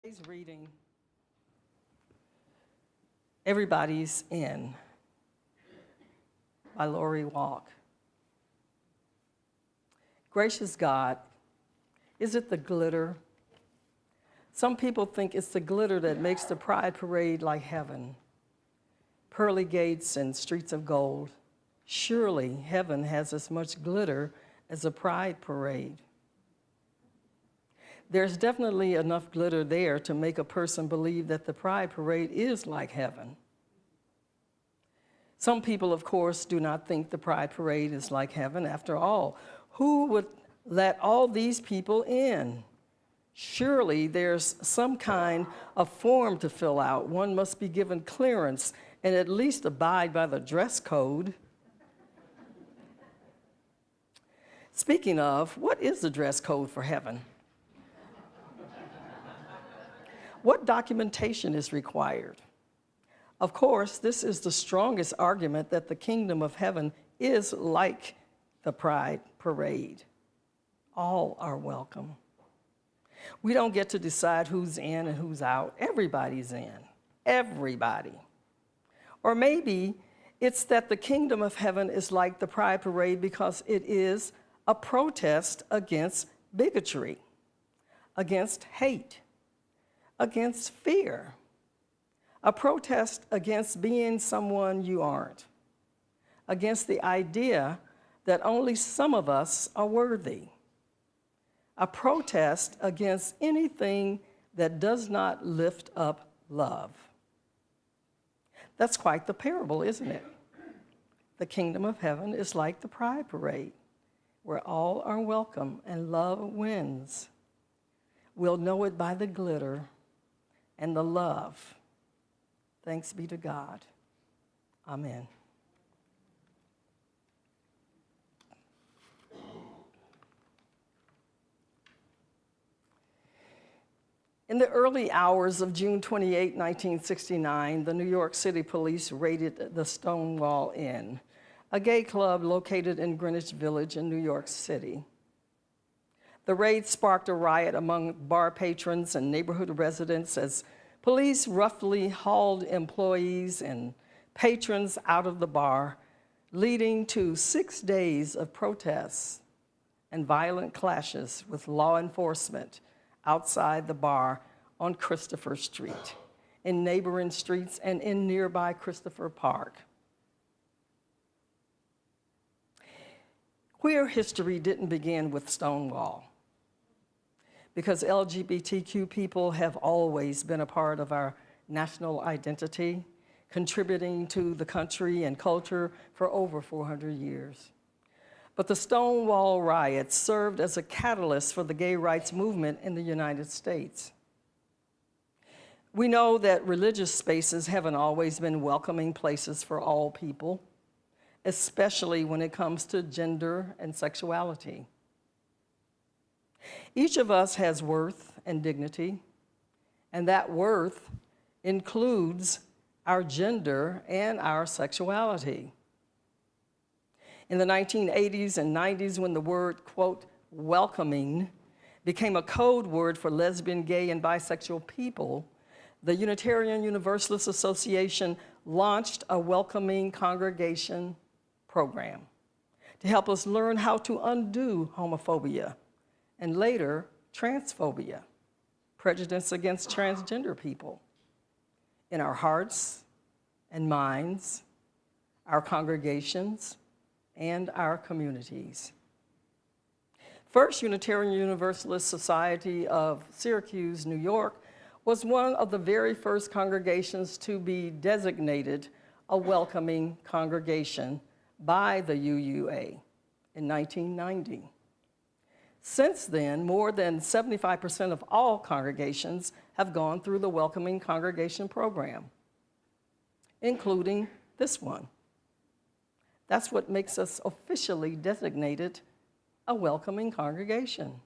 Today's reading, Everybody's In, by Lori Walk. Gracious God, is it the glitter? Some people think it's the glitter that makes the pride parade like heaven. Pearly gates and streets of gold. Surely heaven has as much glitter as a pride parade. There's definitely enough glitter there to make a person believe that the pride parade is like heaven. Some people, of course, do not think the pride parade is like heaven. After all, who would let all these people in? Surely there's some kind of form to fill out. One must be given clearance and at least abide by the dress code. Speaking of, what is the dress code for heaven? What documentation is required? Of course, this is the strongest argument that the kingdom of heaven is like the pride parade. All are welcome. We don't get to decide who's in and who's out. Everybody's in. Everybody. Or maybe it's that the kingdom of heaven is like the pride parade because it is a protest against bigotry, against hate, against fear, a protest against being someone you aren't, against the idea that only some of us are worthy, a protest against anything that does not lift up love. That's quite the parable, isn't it? The kingdom of heaven is like the pride parade, where all are welcome and love wins. We'll know it by the glitter and the love. Thanks be to God. Amen. In the early hours of June 28, 1969, the New York City Police raided the Stonewall Inn, a gay club located in Greenwich Village in New York City. The raid sparked a riot among bar patrons and neighborhood residents as police roughly hauled employees and patrons out of the bar, leading to 6 days of protests and violent clashes with law enforcement outside the bar on Christopher Street, in neighboring streets, and in nearby Christopher Park. Queer history didn't begin with Stonewall, because LGBTQ people have always been a part of our national identity, contributing to the country and culture for over 400 years. But the Stonewall riots served as a catalyst for the gay rights movement in the United States. We know that religious spaces haven't always been welcoming places for all people, especially when it comes to gender and sexuality. Each of us has worth and dignity, and that worth includes our gender and our sexuality. In the 1980s and 90s, when the word, quote, welcoming became a code word for lesbian, gay, and bisexual people, the Unitarian Universalists Association launched a welcoming congregation program to help us learn how to undo homophobia and later transphobia, prejudice against transgender people, in our hearts and minds, our congregations, and our communities. First Unitarian Universalist Society of Syracuse, New York, was one of the very first congregations to be designated a welcoming congregation by the UUA in 1990. Since then, more than 75% of all congregations have gone through the Welcoming Congregation program, including this one. That's what makes us officially designated a welcoming congregation.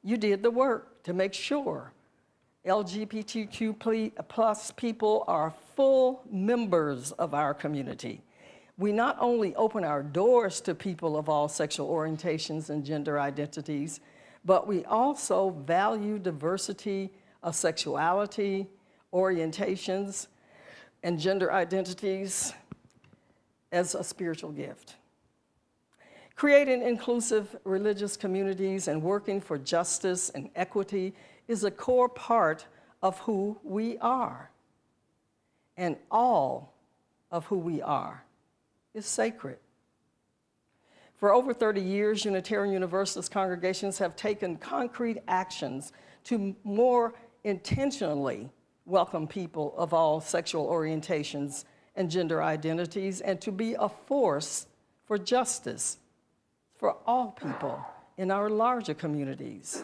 You did the work to make sure LGBTQ plus people are full members of our community. We not only open our doors to people of all sexual orientations and gender identities, but we also value diversity of sexuality, orientations, and gender identities as a spiritual gift. Creating inclusive religious communities and working for justice and equity is a core part of who we are. And all of who we are is sacred. For over 30 years, Unitarian Universalist congregations have taken concrete actions to more intentionally welcome people of all sexual orientations and gender identities, and to be a force for justice for all people in our larger communities.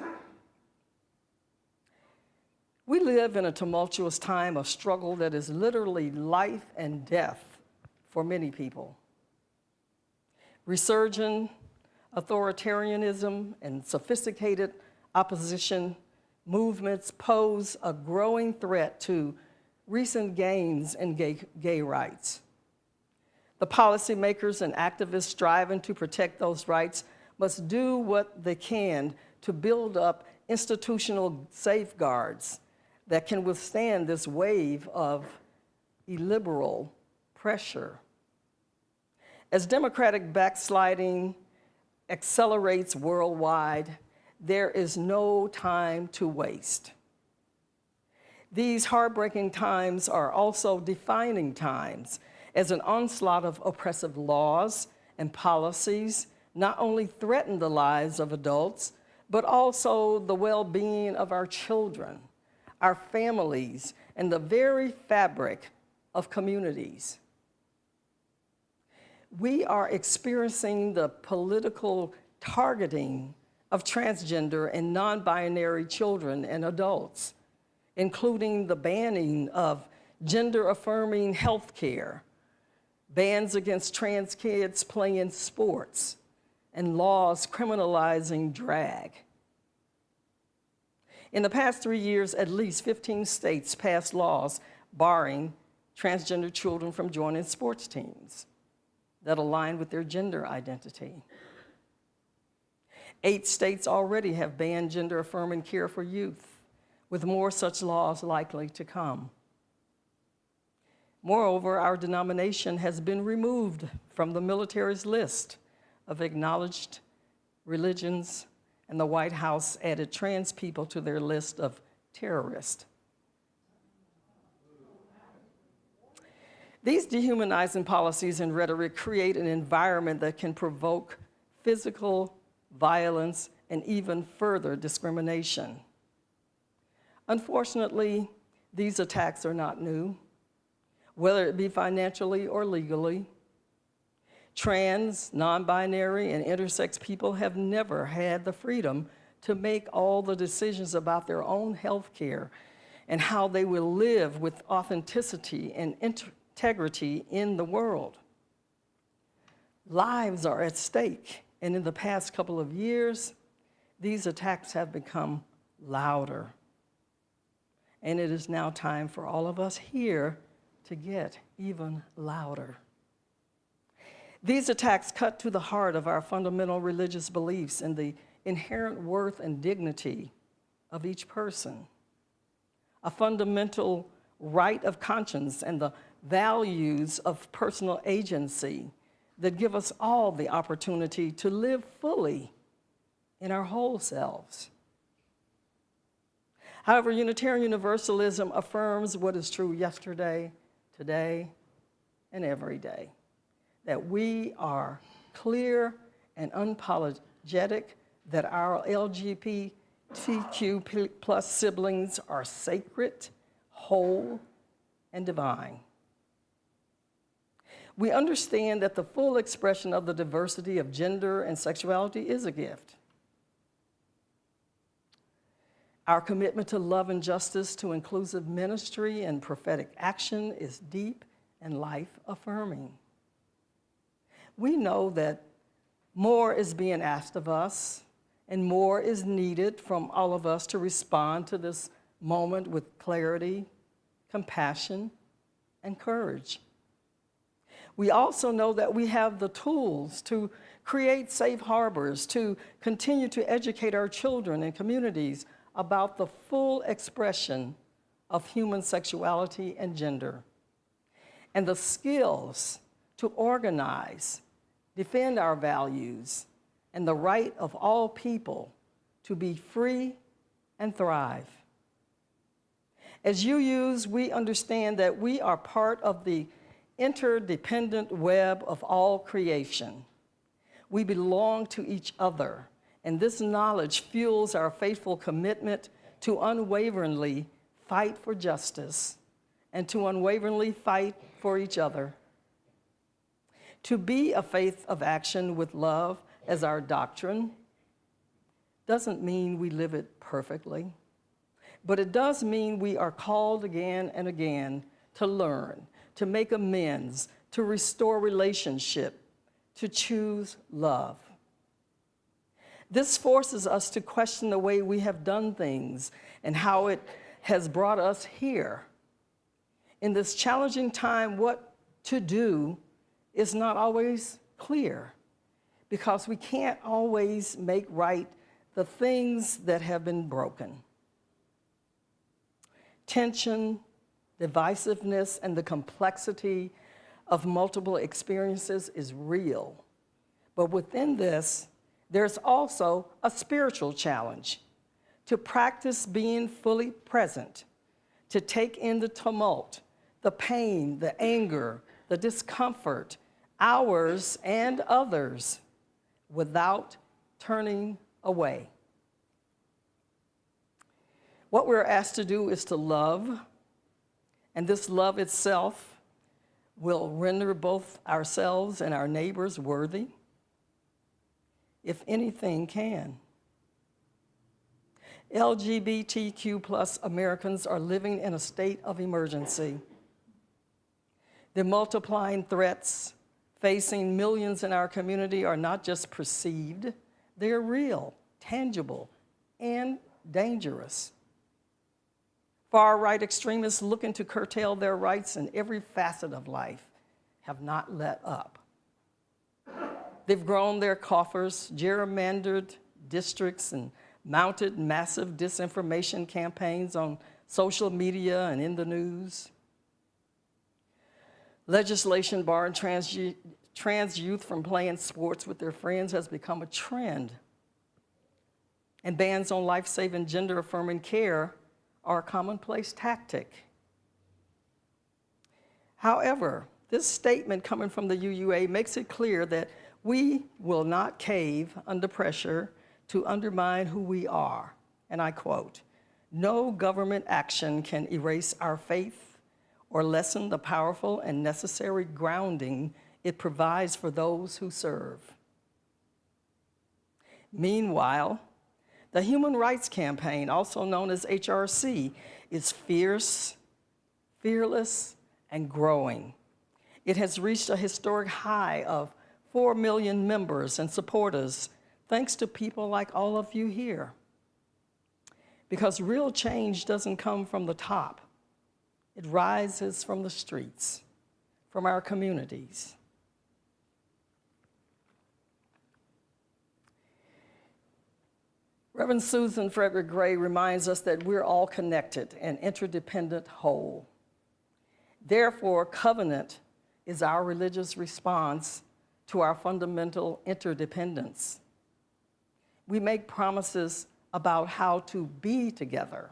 We live in a tumultuous time of struggle that is literally life and death for many people. Resurgent authoritarianism and sophisticated opposition movements pose a growing threat to recent gains in gay rights. The policymakers and activists striving to protect those rights must do what they can to build up institutional safeguards that can withstand this wave of illiberal pressure. As democratic backsliding accelerates worldwide, there is no time to waste. These heartbreaking times are also defining times, as an onslaught of oppressive laws and policies not only threaten the lives of adults, but also the well-being of our children, our families, and the very fabric of communities. We are experiencing the political targeting of transgender and non-binary children and adults, including the banning of gender-affirming health care, bans against trans kids playing sports, and laws criminalizing drag. In the past 3 years, at least 15 states passed laws barring transgender children from joining sports teams that align with their gender identity. 8 states already have banned gender-affirming care for youth, with more such laws likely to come. Moreover, our denomination has been removed from the military's list of acknowledged religions, and the White House added trans people to their list of terrorists. These dehumanizing policies and rhetoric create an environment that can provoke physical violence and even further discrimination. Unfortunately, these attacks are not new, whether it be financially or legally. Trans, non-binary, and intersex people have never had the freedom to make all the decisions about their own health care and how they will live with authenticity and integrity in the world. Lives are at stake, and in the past couple of years, these attacks have become louder. And it is now time for all of us here to get even louder. These attacks cut to the heart of our fundamental religious beliefs and the inherent worth and dignity of each person, a fundamental right of conscience and the values of personal agency that give us all the opportunity to live fully in our whole selves. However, Unitarian Universalism affirms what is true yesterday, today, and every day, that we are clear and unapologetic that our LGBTQ plus siblings are sacred, whole, and divine. We understand that the full expression of the diversity of gender and sexuality is a gift. Our commitment to love and justice, to inclusive ministry and prophetic action is deep and life-affirming. We know that more is being asked of us, and more is needed from all of us to respond to this moment with clarity, compassion, and courage. We also know that we have the tools to create safe harbors, to continue to educate our children and communities about the full expression of human sexuality and gender, and the skills to organize, defend our values, and the right of all people to be free and thrive. As UUs, we understand that we are part of the interdependent web of all creation. We belong to each other, and this knowledge fuels our faithful commitment to unwaveringly fight for justice and to unwaveringly fight for each other. To be a faith of action with love as our doctrine doesn't mean we live it perfectly, but it does mean we are called again and again to learn, to make amends, to restore relationship, to choose love. This forces us to question the way we have done things and how it has brought us here. In this challenging time, what to do is not always clear, because we can't always make right the things that have been broken. Tension, divisiveness, and the complexity of multiple experiences is real. But within this, there's also a spiritual challenge to practice being fully present, to take in the tumult, the pain, the anger, the discomfort, ours and others, without turning away. What we're asked to do is to love, and this love itself will render both ourselves and our neighbors worthy, if anything can. LGBTQ+ Americans are living in a state of emergency. The multiplying threats facing millions in our community are not just perceived, they're real, tangible, and dangerous. Far-right extremists looking to curtail their rights in every facet of life have not let up. They've grown their coffers, gerrymandered districts, and mounted massive disinformation campaigns on social media and in the news. Legislation barring trans youth from playing sports with their friends has become a trend. And bans on life-saving, gender-affirming care are a commonplace tactic. However, this statement coming from the UUA makes it clear that we will not cave under pressure to undermine who we are. And I quote, "No government action can erase our faith or lessen the powerful and necessary grounding it provides for those who serve." Meanwhile, the Human Rights Campaign, also known as HRC, is fierce, fearless, and growing. It has reached a historic high of 4 million members and supporters, thanks to people like all of you here. Because real change doesn't come from the top. It rises from the streets, from our communities. Reverend Susan Frederick Gray reminds us that we're all connected and interdependent whole. Therefore, covenant is our religious response to our fundamental interdependence. We make promises about how to be together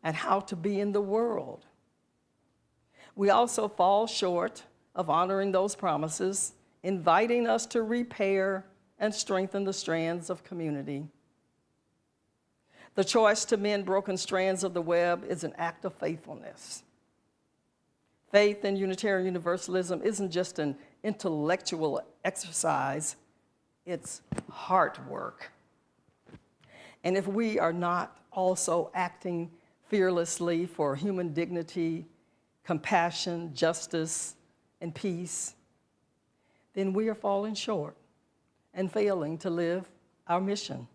and how to be in the world. We also fall short of honoring those promises, inviting us to repair and strengthen the strands of community. The choice to mend broken strands of the web is an act of faithfulness. Faith in Unitarian Universalism isn't just an intellectual exercise, it's heart work. And if we are not also acting fearlessly for human dignity, compassion, justice, and peace, then we are falling short and failing to live our mission.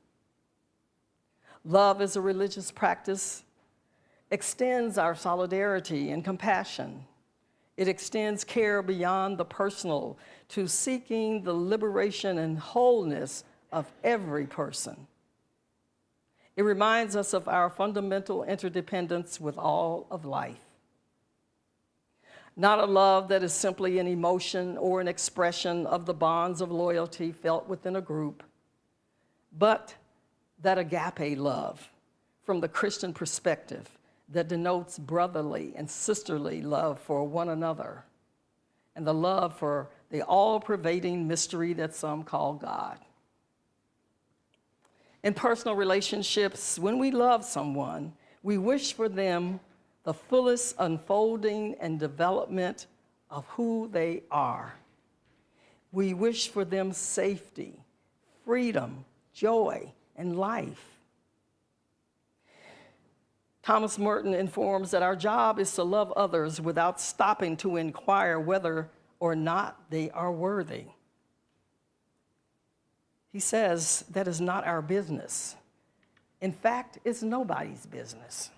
Love as a religious practice extends our solidarity and compassion. It extends care beyond the personal to seeking the liberation and wholeness of every person. It reminds us of our fundamental interdependence with all of life. Not a love that is simply an emotion or an expression of the bonds of loyalty felt within a group, but that agape love from the Christian perspective that denotes brotherly and sisterly love for one another and the love for the all-pervading mystery that some call God. In personal relationships, when we love someone, we wish for them the fullest unfolding and development of who they are. We wish for them safety, freedom, joy, and life. Thomas Merton informs that our job is to love others without stopping to inquire whether or not they are worthy. He says that is not our business. In fact, it's nobody's business.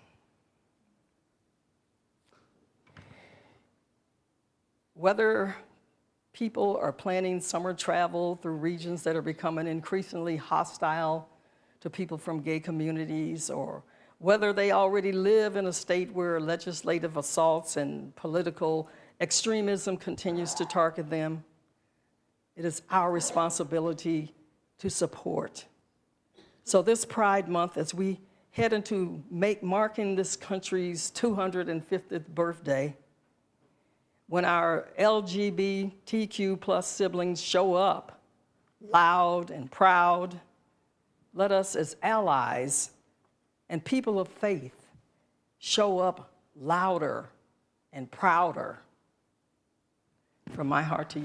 Whether people are planning summer travel through regions that are becoming increasingly hostile to people from gay communities, or whether they already live in a state where legislative assaults and political extremism continues to target them, it is our responsibility to support. So this Pride Month, as we head into marking this country's 250th birthday, when our LGBTQ plus siblings show up loud and proud, let us as allies and people of faith show up louder and prouder. From my heart to you.